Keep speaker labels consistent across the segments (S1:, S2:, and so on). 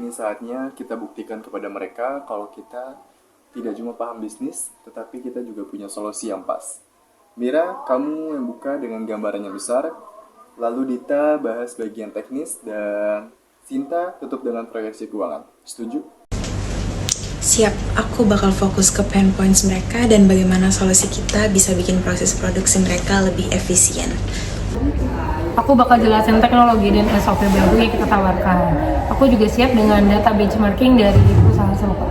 S1: Kini saatnya kita buktikan kepada mereka kalau kita tidak cuma paham bisnis, tetapi kita juga punya solusi yang pas. Mira, kamu yang buka dengan gambaran yang besar, lalu Dita bahas bagian teknis, dan Sinta tutup dengan proyeksi keuangan. Setuju?
S2: Siap, aku bakal fokus ke pain points mereka dan bagaimana solusi kita bisa bikin proses produksi mereka lebih efisien.
S3: Aku bakal jelasin teknologi dan SOP baru yang kita tawarkan. Aku juga siap dengan data benchmarking dari perusahaan serupa.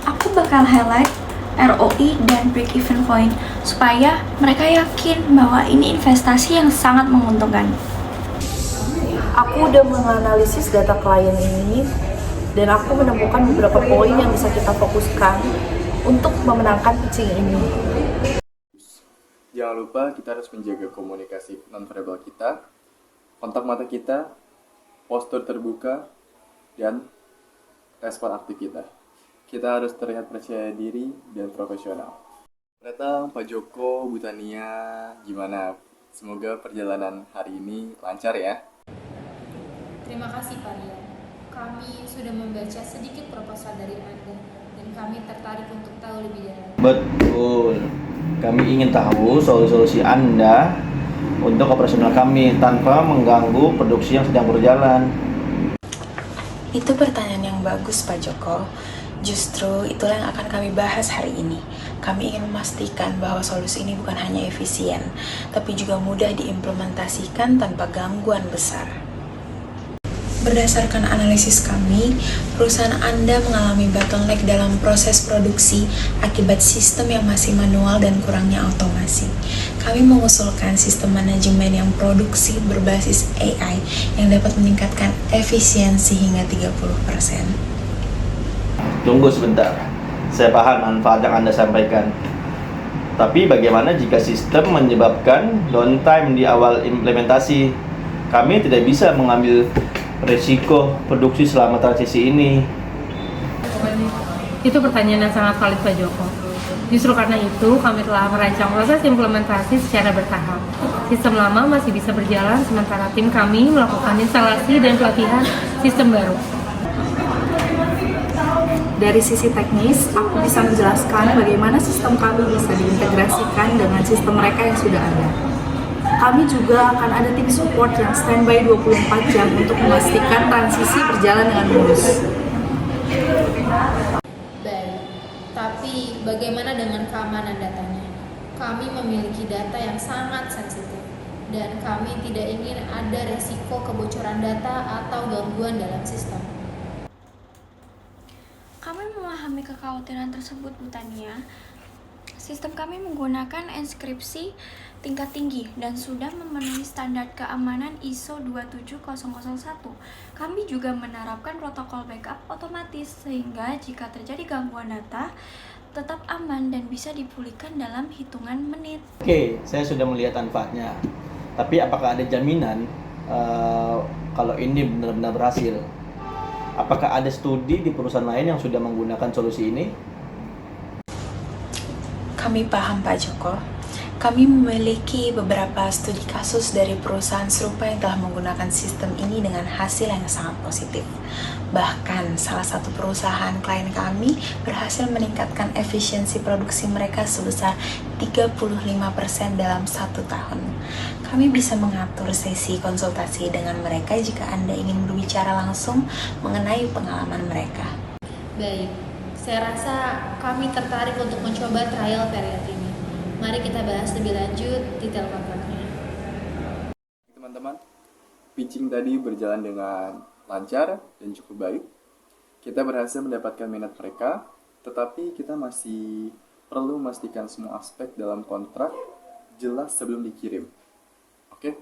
S4: Aku bakal highlight ROI dan break-even point supaya mereka yakin bahwa ini investasi yang sangat menguntungkan.
S5: Aku udah menganalisis data klien ini dan aku menemukan beberapa poin yang bisa kita fokuskan untuk memenangkan pitching ini.
S1: Jangan lupa kita harus menjaga komunikasi non-verbal kita, kontak mata kita, postur terbuka, dan respon aktif kita. Kita harus terlihat percaya diri dan profesional. Datang Pak Joko, Bu Tania, gimana? Semoga perjalanan hari ini lancar ya.
S6: Terima kasih Pak Rian. Kami sudah membaca sedikit proposal dari Anda dan kami tertarik untuk tahu lebih dalam.
S7: Betul. Kami ingin tahu solusi Anda untuk operasional kami tanpa mengganggu produksi yang sedang berjalan.
S2: Itu pertanyaan yang bagus, Pak Joko. Justru itulah yang akan kami bahas hari ini. Kami ingin memastikan bahwa solusi ini bukan hanya efisien, tapi juga mudah diimplementasikan tanpa gangguan besar. Berdasarkan analisis kami, perusahaan Anda mengalami bottleneck dalam proses produksi akibat sistem yang masih manual dan kurangnya otomasi. Kami mengusulkan sistem manajemen yang produksi berbasis AI yang dapat meningkatkan efisiensi hingga 30%.
S7: Tunggu sebentar. Saya paham manfaat yang Anda sampaikan. Tapi bagaimana jika sistem menyebabkan downtime di awal implementasi? Kami tidak bisa mengambil resiko produksi selama transisi ini.
S3: Itu pertanyaan yang sangat valid Pak Joko. Justru karena itu kami telah merancang proses implementasi secara bertahap. Sistem lama masih bisa berjalan sementara tim kami melakukan instalasi dan pelatihan sistem baru.
S5: Dari sisi teknis, aku bisa menjelaskan bagaimana sistem kami bisa diintegrasikan dengan sistem mereka yang sudah ada. Kami juga akan ada tim support yang standby 24 jam untuk memastikan transisi berjalan dengan mulus.
S6: Baik, tapi bagaimana dengan keamanan datanya? Kami memiliki data yang sangat sensitif dan kami tidak ingin ada resiko kebocoran data atau gangguan dalam sistem.
S4: Kami memahami kekhawatiran tersebut, Bu Tania. Sistem kami menggunakan enkripsi tingkat tinggi dan sudah memenuhi standar keamanan ISO 27001. Kami juga menerapkan protokol backup otomatis sehingga jika terjadi gangguan data tetap aman dan bisa dipulihkan dalam hitungan menit.
S7: Oke, saya sudah melihat manfaatnya. Tapi apakah ada jaminan kalau ini benar-benar berhasil? Apakah ada studi di perusahaan lain yang sudah menggunakan solusi ini?
S2: Kami paham Pak Joko. Kami memiliki beberapa studi kasus dari perusahaan serupa yang telah menggunakan sistem ini dengan hasil yang sangat positif. Bahkan salah satu perusahaan klien kami berhasil meningkatkan efisiensi produksi mereka sebesar 35% dalam 1 tahun. Kami bisa mengatur sesi konsultasi dengan mereka jika Anda ingin berbicara langsung mengenai pengalaman mereka.
S6: Baik, saya rasa kami tertarik untuk mencoba trial period ini. Mari kita bahas lebih lanjut detail kontraknya.
S1: Teman-teman, pitching tadi berjalan dengan lancar dan cukup baik. Kita berhasil mendapatkan minat mereka, tetapi kita masih perlu memastikan semua aspek dalam kontrak jelas sebelum dikirim. Oke?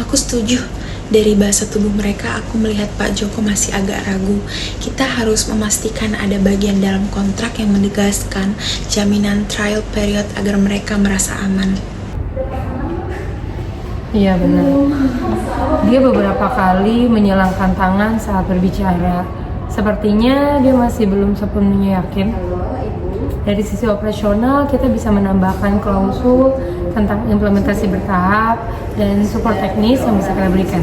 S2: Aku setuju. Dari bahasa tubuh mereka, aku melihat Pak Joko masih agak ragu. Kita harus memastikan ada bagian dalam kontrak yang menegaskan jaminan trial period agar mereka merasa aman.
S3: Iya benar. Dia beberapa kali menyilangkan tangan saat berbicara. Sepertinya dia masih belum sepenuhnya yakin. Dari sisi operasional, kita bisa menambahkan klausul tentang implementasi bertahap dan support teknis yang bisa kita berikan.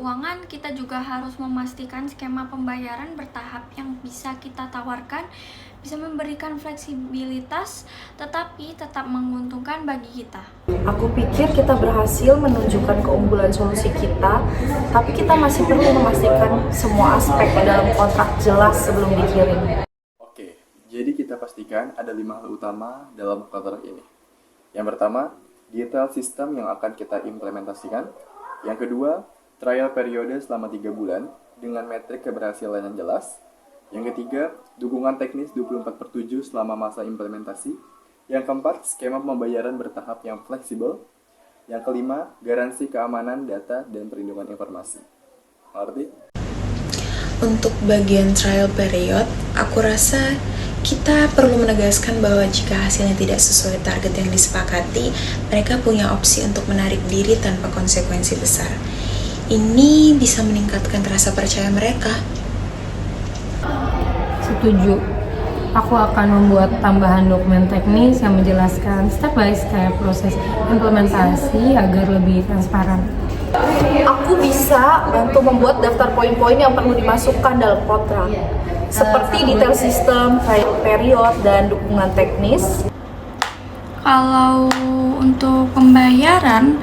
S4: keuangan, kita juga harus memastikan skema pembayaran bertahap yang bisa kita tawarkan bisa memberikan fleksibilitas tetapi tetap menguntungkan bagi kita.
S5: Aku pikir kita berhasil menunjukkan keunggulan solusi kita, tapi kita masih perlu memastikan semua aspek dalam kontrak jelas sebelum dikirim.
S1: Oke, jadi kita pastikan ada 5 hal utama dalam kontrak ini. Yang pertama, detail sistem yang akan kita implementasikan. Yang kedua, trial periode selama 3 bulan dengan metrik keberhasilan yang jelas. Yang ketiga, dukungan teknis 24/7 selama masa implementasi. Yang keempat, skema pembayaran bertahap yang fleksibel. Yang kelima, garansi keamanan data dan perlindungan informasi. Mengerti?
S2: Untuk bagian trial period, aku rasa kita perlu menegaskan bahwa jika hasilnya tidak sesuai target yang disepakati, mereka punya opsi untuk menarik diri tanpa konsekuensi besar. Ini bisa meningkatkan rasa percaya mereka.
S3: Setuju. Aku akan membuat tambahan dokumen teknis yang menjelaskan step by step proses implementasi agar lebih transparan.
S5: Aku bisa bantu membuat daftar poin-poin yang perlu dimasukkan dalam kontrak, seperti detail sistem, trial period, dan dukungan teknis.
S4: Kalau untuk pembayaran,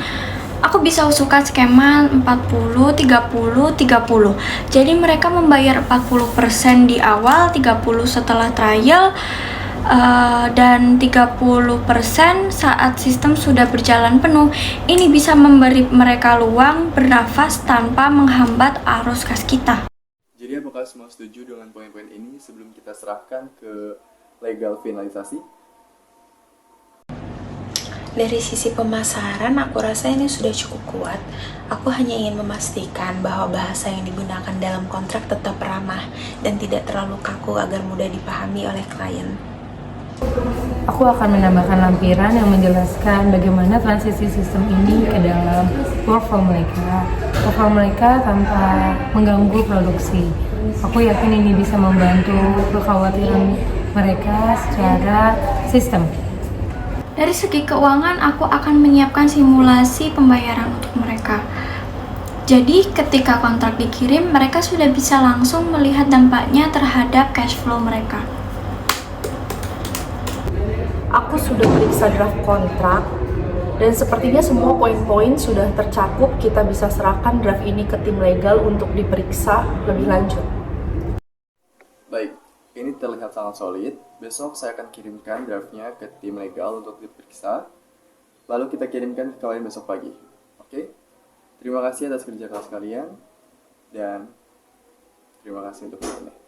S4: aku bisa usulkan skema 40-30-30. Jadi mereka membayar 40% di awal, 30% setelah trial, dan 30% saat sistem sudah berjalan penuh. Ini bisa memberi mereka ruang bernafas tanpa menghambat arus kas kita.
S1: Jadi apakah semua setuju dengan poin-poin ini sebelum kita serahkan ke legal finalisasi?
S2: Dari sisi pemasaran, aku rasa ini sudah cukup kuat. Aku hanya ingin memastikan bahwa bahasa yang digunakan dalam kontrak tetap ramah dan tidak terlalu kaku agar mudah dipahami oleh klien.
S3: Aku akan menambahkan lampiran yang menjelaskan bagaimana transisi sistem ini ke dalam workflow mereka tanpa mengganggu produksi. Aku yakin ini bisa membantu kekhawatiran mereka secara sistem.
S4: Dari segi keuangan, aku akan menyiapkan simulasi pembayaran untuk mereka. Jadi ketika kontrak dikirim, mereka sudah bisa langsung melihat dampaknya terhadap cash flow mereka.
S5: Aku sudah periksa draft kontrak, dan sepertinya semua poin-poin sudah tercakup. Kita bisa serahkan draft ini ke tim legal untuk diperiksa lebih lanjut.
S1: Baik, ini terlihat sangat solid. Besok saya akan kirimkan draftnya ke tim legal untuk diperiksa. Lalu kita kirimkan ke kalian besok pagi. Oke? Terima kasih atas kerja keras kalian. Dan terima kasih untuk menonton.